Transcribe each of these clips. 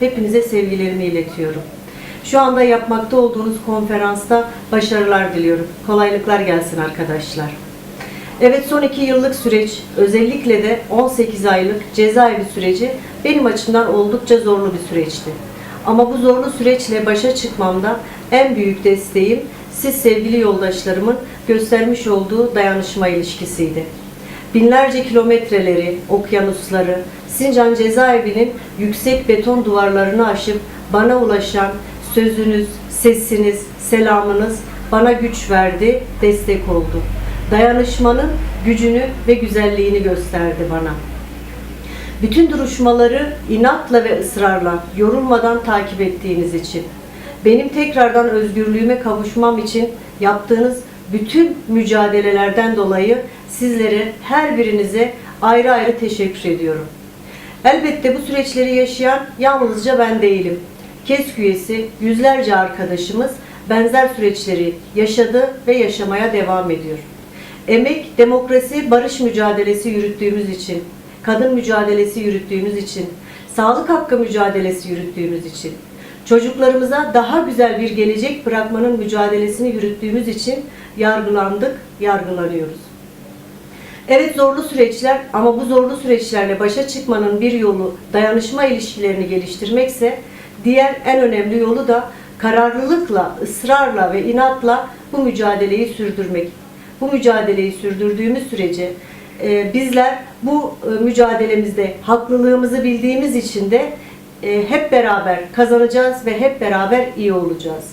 Hepinize sevgilerimi iletiyorum. Şu anda yapmakta olduğunuz konferansta başarılar diliyorum. Kolaylıklar gelsin arkadaşlar. Evet, son 2 yıllık süreç, özellikle de 18 aylık cezaevi süreci benim açımdan oldukça zorlu bir süreçti. Ama bu zorlu süreçle başa çıkmamda en büyük desteğim siz sevgili yoldaşlarımın göstermiş olduğu dayanışma ilişkisiydi. Binlerce kilometreleri, okyanusları, Sincan cezaevinin yüksek beton duvarlarını aşıp bana ulaşan sözünüz, sesiniz, selamınız bana güç verdi, destek oldu. Dayanışmanın gücünü ve güzelliğini gösterdi bana. Bütün duruşmaları inatla ve ısrarla, yorulmadan takip ettiğiniz için, benim tekrardan özgürlüğüme kavuşmam için yaptığınız bütün mücadelelerden dolayı sizlere, her birinize ayrı ayrı teşekkür ediyorum. Elbette bu süreçleri yaşayan yalnızca ben değilim. KESK üyesi yüzlerce arkadaşımız benzer süreçleri yaşadı ve yaşamaya devam ediyor. Emek, demokrasi, barış mücadelesi yürüttüğümüz için, kadın mücadelesi yürüttüğümüz için, sağlık hakkı mücadelesi yürüttüğümüz için, çocuklarımıza daha güzel bir gelecek bırakmanın mücadelesini yürüttüğümüz için yargılandık, yargılanıyoruz. Evet, zorlu süreçler, ama bu zorlu süreçlerle başa çıkmanın bir yolu dayanışma ilişkilerini geliştirmekse, diğer en önemli yolu da kararlılıkla, ısrarla ve inatla bu mücadeleyi sürdürmek. Bu mücadeleyi sürdürdüğümüz sürece bizler bu mücadelemizde haklılığımızı bildiğimiz için de hep beraber kazanacağız ve hep beraber iyi olacağız.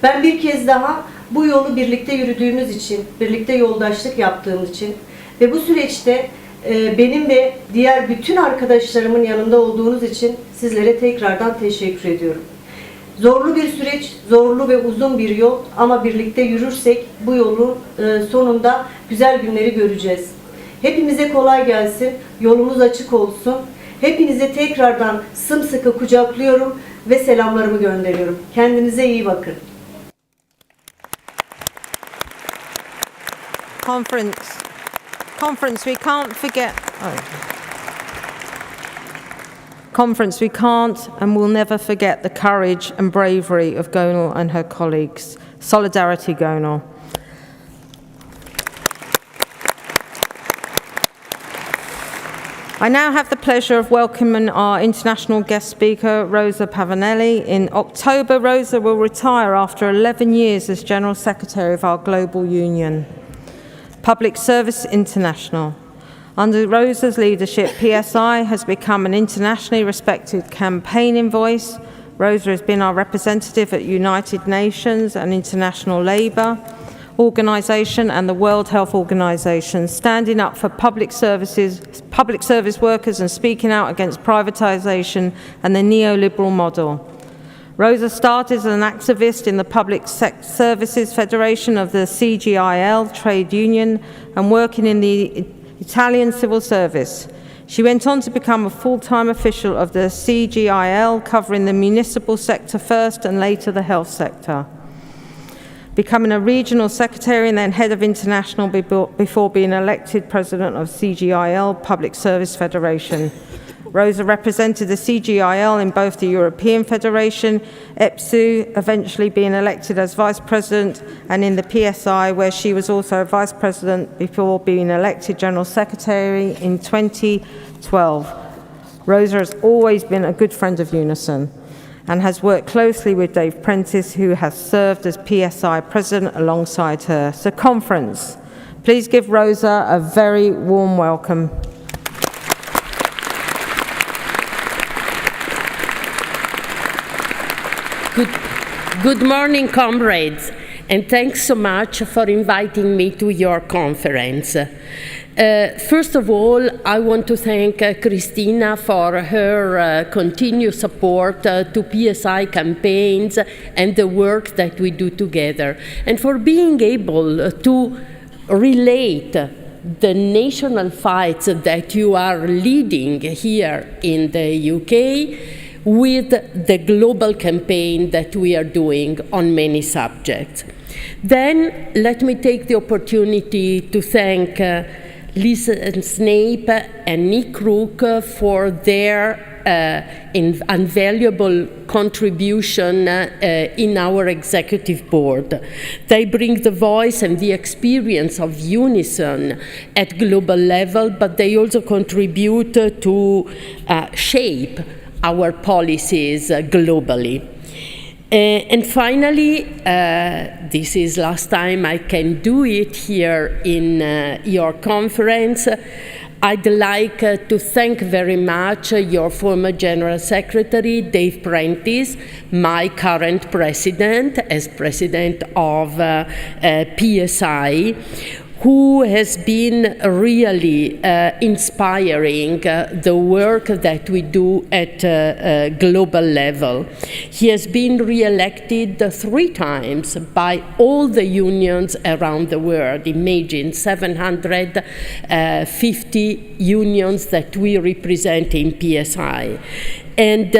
Ben bir kez daha bu yolu birlikte yürüdüğümüz için, birlikte yoldaşlık yaptığım için ve bu süreçte benim ve diğer bütün arkadaşlarımın yanında olduğunuz için sizlere tekrardan teşekkür ediyorum. Zorlu bir süreç, zorlu ve uzun bir yol, ama birlikte yürürsek bu yolun sonunda güzel günleri göreceğiz. Hepimize kolay gelsin, yolumuz açık olsun. Hepinize tekrardan sımsıkı kucaklıyorum ve selamlarımı gönderiyorum. Kendinize iyi bakın. Conference, we can't forget. Conference, we can't and will never forget the courage and bravery of Gonal and her colleagues. Solidarity, Gonal. I now have the pleasure of welcoming our international guest speaker, Rosa Pavanelli. In October, Rosa will retire after 11 years as General Secretary of our global union, Public Service International. Under Rosa's leadership, PSI has become an internationally respected campaigning voice. Rosa has been our representative at United Nations and International Labour Organization and the World Health Organization, standing up for public service workers and speaking out against privatization and the neoliberal model. Rosa started as an activist in the Public Services Federation of the CGIL trade union and working in the Italian civil service. She went on to become a full-time official of the CGIL, covering the municipal sector first and later the health sector, becoming a regional secretary and then head of international before being elected president of CGIL, Public Service Federation. Rosa represented the CGIL in both the European Federation, EPSU, eventually being elected as vice president, and in the PSI, where she was also a vice president before being elected general secretary in 2012. Rosa has always been a good friend of UNISON and has worked closely with Dave Prentice, who has served as PSI president alongside her. So, conference, please give Rosa a very warm welcome. Good morning, comrades, and thanks so much for inviting me to your conference. First of all, I want to thank Christina for her continued support to PSI campaigns and the work that we do together, and for being able to relate the national fights that you are leading here in the UK with the global campaign that we are doing on many subjects. Then let me take the opportunity to thank Lisa Snape and Nick Rook for their invaluable contribution in our executive board. They bring the voice and the experience of UNISON at global level, but they also contribute to shape our policies globally. And finally, this is last time I can do it here in your conference. I'd like to thank very much your former General Secretary, Dave Prentice, my current president, as president of PSI, who has been really inspiring the work that we do at global level. He has been re-elected 3 times by all the unions around the world. Imagine 750 unions that we represent in PSI. And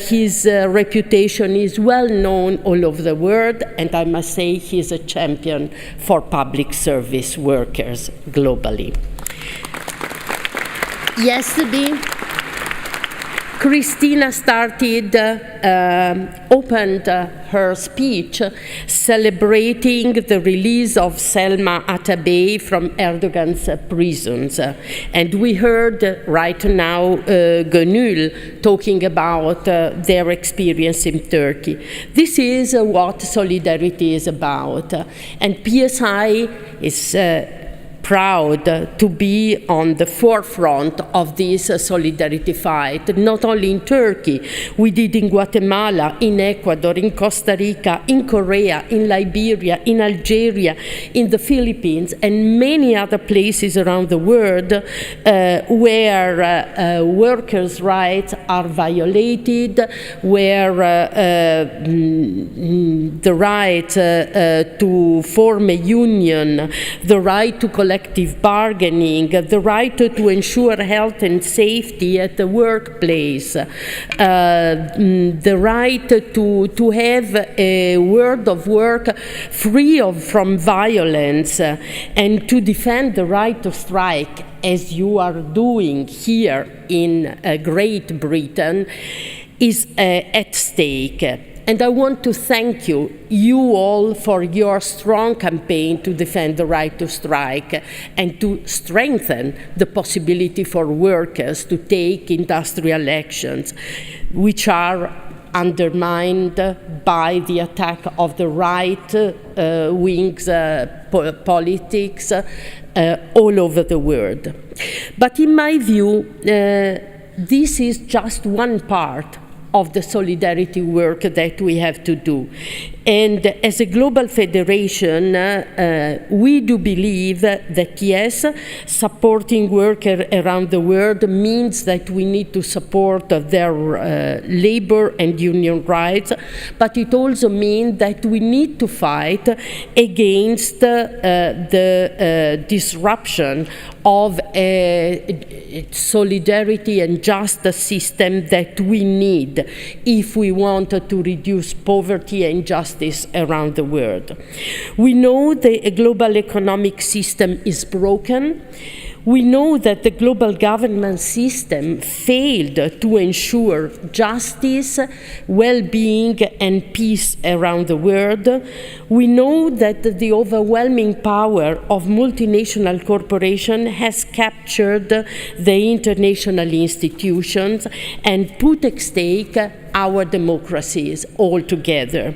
his reputation is well known all over the world, and I must say he's a champion for public service workers globally. Yesterday, Christina opened her speech celebrating the release of Selma Atabey from Erdogan's prisons. And we heard right now Gönül talking about their experience in Turkey. This is what solidarity is about. And PSI is proud to be on the forefront of this solidarity fight, not only in Turkey. We did in Guatemala, in Ecuador, in Costa Rica, in Korea, in Liberia, in Algeria, in the Philippines, and many other places around the world where workers' rights are violated, where the right to form a union, the right to collective bargaining, the right to ensure health and safety at the workplace, the right to have a world of work free from violence, and to defend the right to strike, as you are doing here in Great Britain, is at stake. And I want to thank you all, for your strong campaign to defend the right to strike and to strengthen the possibility for workers to take industrial actions, which are undermined by the attack of the right wing's politics all over the world. But in my view, this is just one part of the solidarity work that we have to do. And as a global federation, we do believe that yes, supporting workers around the world means that we need to support their labor and union rights, but it also means that we need to fight against the disruption of a solidarity and justice system that we need if we want to reduce poverty and injustice around the world. We know the global economic system is broken. We know that the global government system failed to ensure justice, well-being, and peace around the world. We know that the overwhelming power of multinational corporations has captured the international institutions and put at stake our democracies altogether,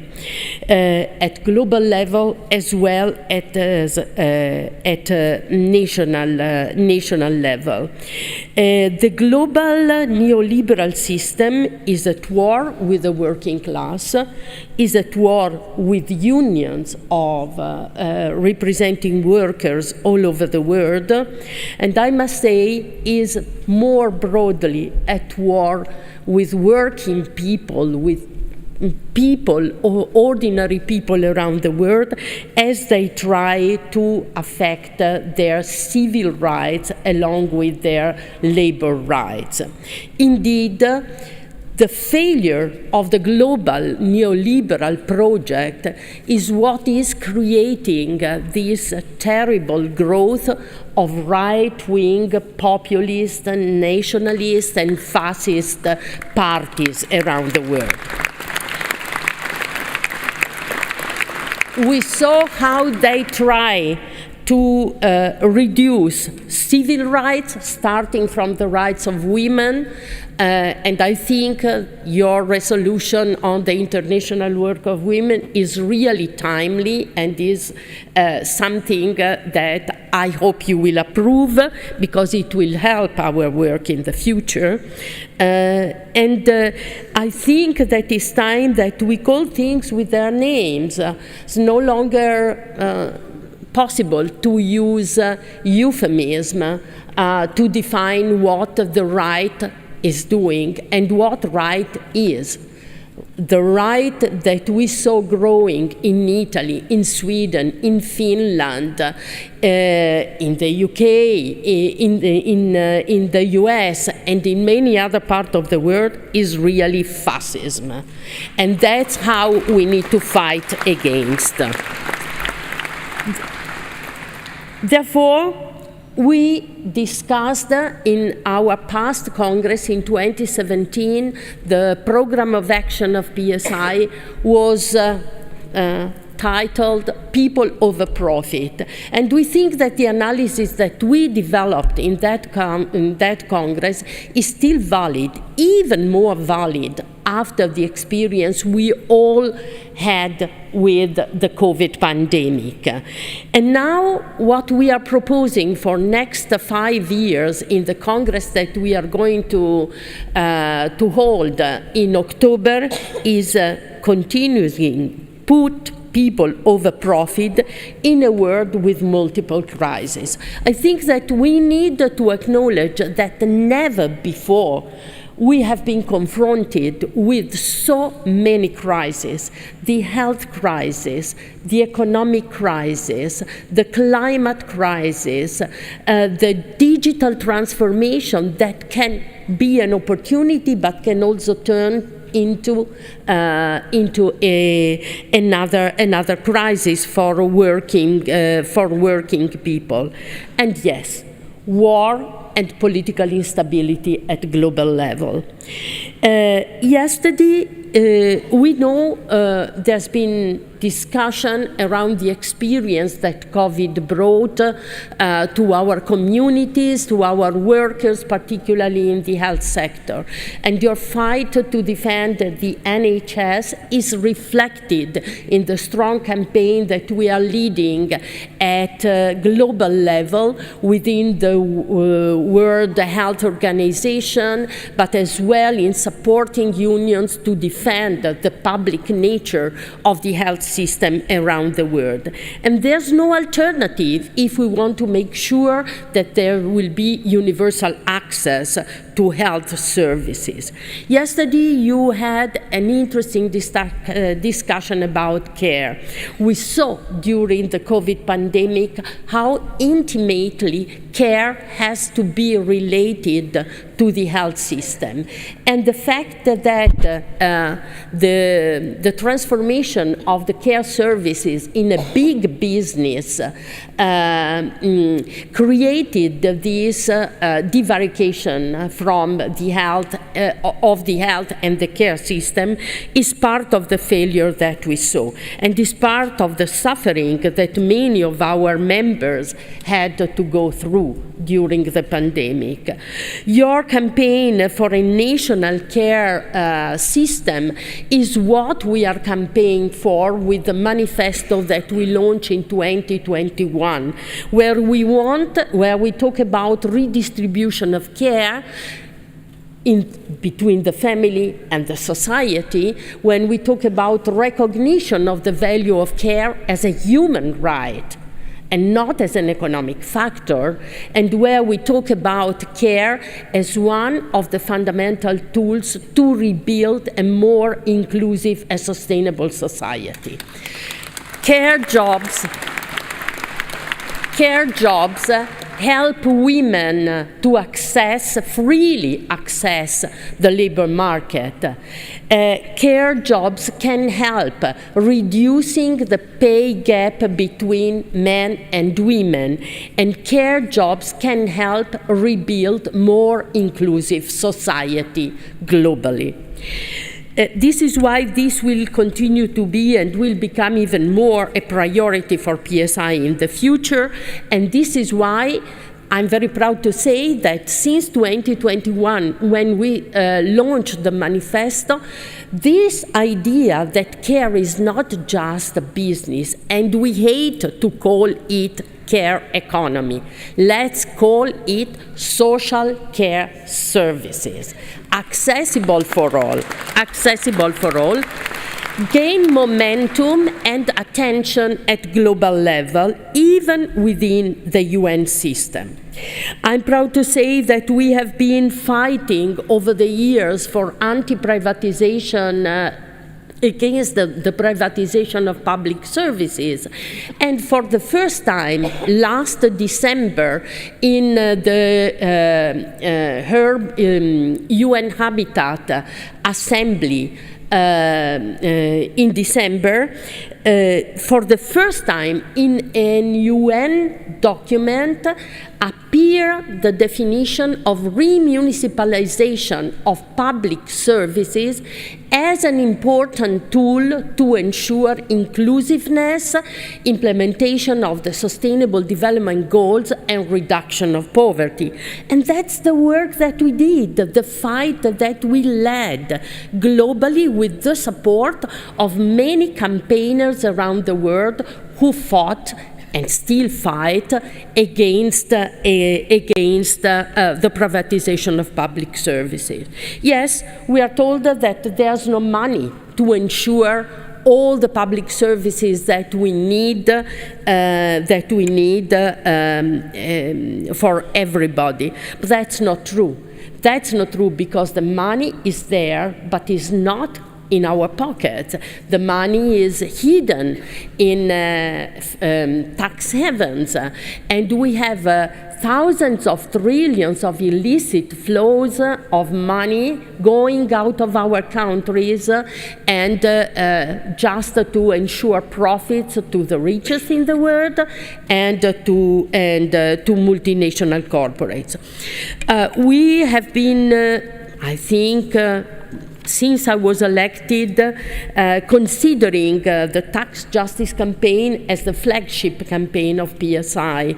at global level as well as at national level. The global neoliberal system is at war with the working class, is at war with unions of representing workers all over the world, and I must say is more broadly at war with working people, with people, or ordinary people around the world, as they try to affect their civil rights along with their labor rights. Indeed, The failure of the global neoliberal project is what is creating this terrible growth of right-wing populist, nationalist, and fascist parties around the world. We saw how they try to reduce civil rights, starting from the rights of women, and I think your resolution on the international work of women is really timely and is something that I hope you will approve, because it will help our work in the future. And I think that it's time that we call things with their names. It's no longer possible to use euphemism to define what the right is doing and what right is. The right that we saw growing in Italy, in Sweden, in Finland, in the UK, in the US, and in many other parts of the world is really fascism. And that's how we need to fight against. Therefore, we discussed in our past Congress in 2017, the program of action of PSI was titled People Over Profit. And we think that the analysis that we developed in that Congress is still valid, even more valid after the experience we all had with the COVID pandemic. And now what we are proposing for next 5 years in the Congress that we are going to hold in October is continuing put people over profit in a world with multiple crises. I think that we need to acknowledge that never before we have been confronted with so many crises: the health crisis, the economic crisis, the climate crisis, the digital transformation that can be an opportunity but can also turn into another crisis for working people. And yes, war and political instability at global level. Yesterday, we know there's been discussion around the experience that COVID brought to our communities, to our workers, particularly in the health sector. And your fight to defend the NHS is reflected in the strong campaign that we are leading at global level within the World Health Organization, but as well in supporting unions to defend the public nature of the health system around the world. And there's no alternative if we want to make sure that there will be universal access to health services. Yesterday, you had an interesting discussion about care. We saw during the COVID pandemic how intimately care has to be related to the health system. And the fact that the transformation of the care services in a big business created this divarication from the health of the health and the care system is part of the failure that we saw, and is part of the suffering that many of our members had to go through during the pandemic. Your campaign for a national care system is what we are campaigning for with the manifesto that we launched in 2021, where we talk about redistribution of care between the family and the society, when we talk about recognition of the value of care as a human right and not as an economic factor, and where we talk about care as one of the fundamental tools to rebuild a more inclusive and sustainable society. Care jobs help women to freely access the labor market. Care jobs can help reducing the pay gap between men and women, and care jobs can help rebuild more inclusive society globally. This is why this will continue to be and will become even more a priority for PSI in the future, and this is why I'm very proud to say that since 2021, when we launched the manifesto, this idea that care is not just a business, and we hate to call it care economy. Let's call it social care services, accessible for all, gain momentum and attention at global level, even within the UN system. I'm proud to say that we have been fighting over the years for anti-privatization against the privatization of public services. And for the first time, last December, in the UN Habitat Assembly, in December, for the first time in an UN document appeared the definition of remunicipalization of public services as an important tool to ensure inclusiveness, implementation of the Sustainable Development Goals, and reduction of poverty. And that's the work that we did, the fight that we led globally with the support of many campaigners around the world who fought and still fight against the privatization of public services. Yes, we are told that there's no money to ensure all the public services that we need for everybody. But that's not true. That's not true, because the money is there, but is not in our pockets. The money is hidden in tax havens, and we have thousands of trillions of illicit flows of money going out of our countries, and just to ensure profits to the richest in the world and to multinational corporates. We have been, I think, since I was elected, considering the tax justice campaign as the flagship campaign of PSI.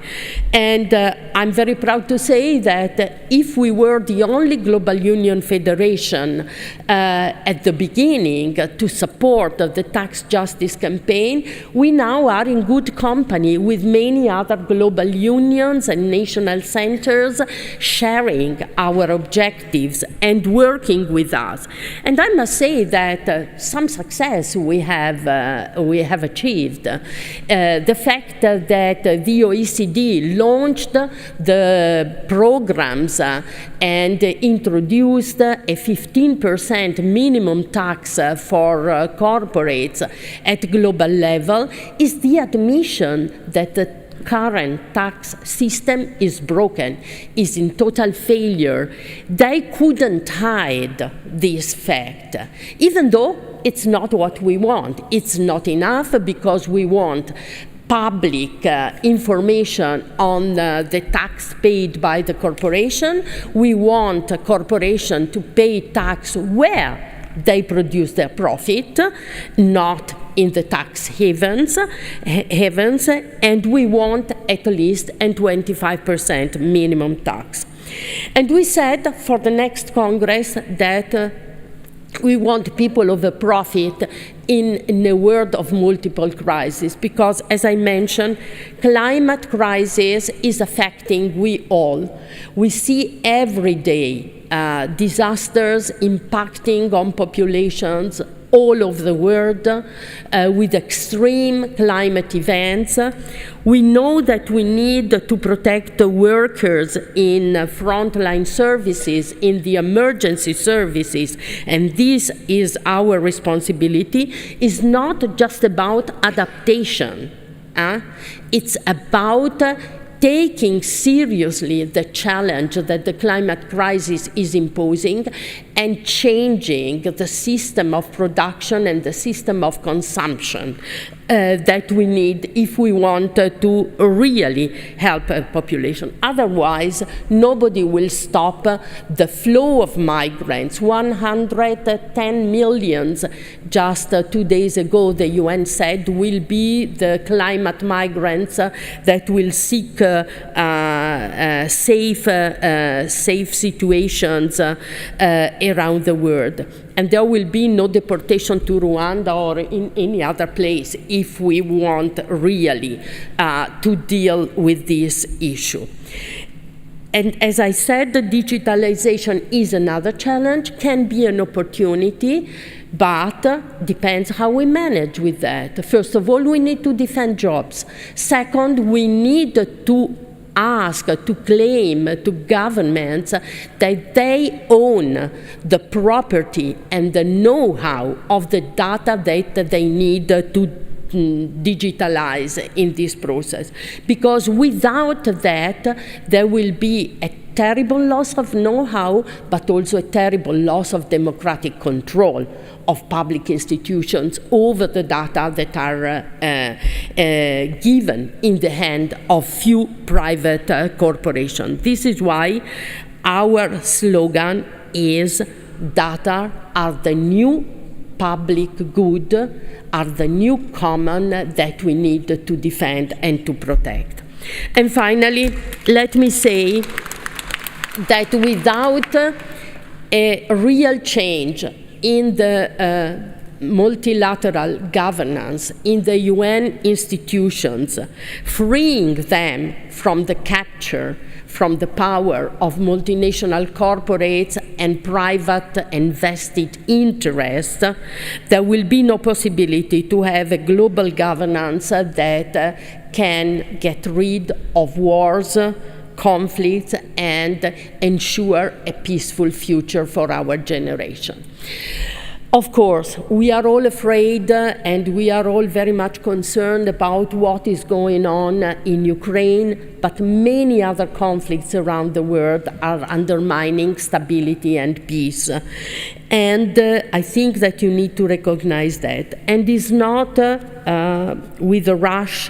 And I'm very proud to say that if we were the only global union federation at the beginning to support the tax justice campaign, we now are in good company with many other global unions and national centers sharing our objectives and working with us. And I must say that some success we have achieved. The fact that the OECD launched the programs and introduced a 15% minimum tax for corporates at global level is the admission that the current tax system is broken, is in total failure. They couldn't hide this fact, even though it's not what we want. It's not enough, because we want public information on the tax paid by the corporation. We want a corporation to pay tax where they produce their profit, not in the tax havens, and we want at least a 25% minimum tax. And we said for the next Congress that we want people of a profit in a world of multiple crises, because, as I mentioned, climate crisis is affecting we all. We see every day disasters impacting on populations all over the world with extreme climate events. We know that we need to protect the workers in frontline services, in the emergency services, and this is our responsibility. It's not just about adaptation. It's about taking seriously the challenge that the climate crisis is imposing and changing the system of production and the system of consumption that we need if we want to really help a population. Otherwise, nobody will stop the flow of migrants. 110 million just 2 days ago, the UN said, will be the climate migrants that will seek safe situations around the world. And there will be no deportation to Rwanda or in any other place if we want really to deal with this issue. And as I said, the digitalization is another challenge, can be an opportunity, but depends how we manage with that. First of all, we need to defend jobs. Second, we need to ask, to claim to governments that they own the property and the know-how of the data that they need to digitalize in this process. Because without that, there will be a terrible loss of know-how, but also a terrible loss of democratic control of public institutions over the data that are given in the hand of few private corporations. This is why our slogan is data are the new public good, are the new common that we need to defend and to protect. And finally, let me say that without a real change in the multilateral governance in the UN institutions, freeing them from the capture, from the power of multinational corporates and private and vested interests, there will be no possibility to have a global governance that can get rid of wars, conflicts, and ensure a peaceful future for our generation. Of course, we are all afraid and we are all very much concerned about what is going on in Ukraine, but many other conflicts around the world are undermining stability and peace. And I think that you need to recognize that. And it's not with a rush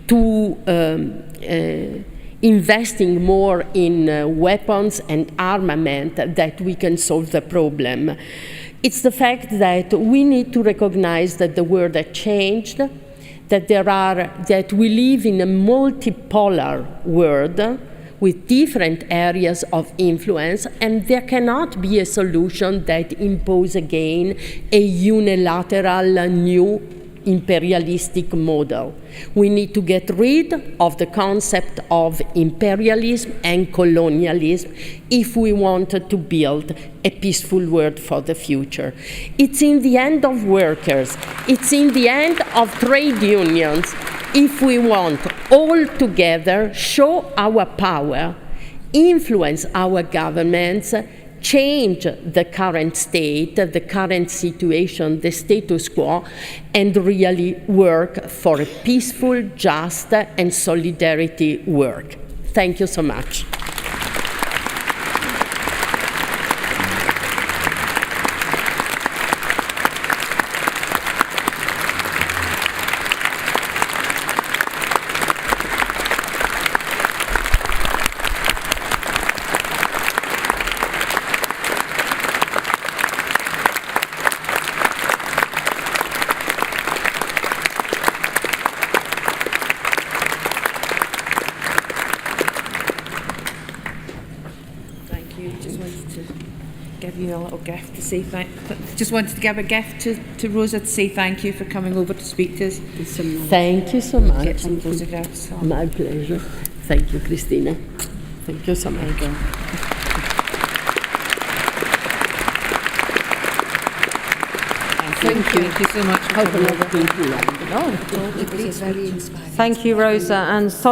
to investing more in weapons and armament that we can solve the problem. It's the fact that we need to recognize that the world has changed, that we live in a multipolar world with different areas of influence, and there cannot be a solution that imposes again a unilateral new imperialistic model. We need to get rid of the concept of imperialism and colonialism if we want to build a peaceful world for the future. It's in the hand of workers, it's in the hand of trade unions, if we want all together show our power, influence our governments, change the current state, the current situation, the status quo, and really work for a peaceful, just, and solidarity work. Thank you so much. Gift to say just wanted to give a gift to Rosa to say thank you for coming over to speak to us. Thank you so much. Get some photographs. My pleasure. Thank you, Christina. Thank you so much. Thank you so much. Hope a lot of people like it. Thank you, Rosa. And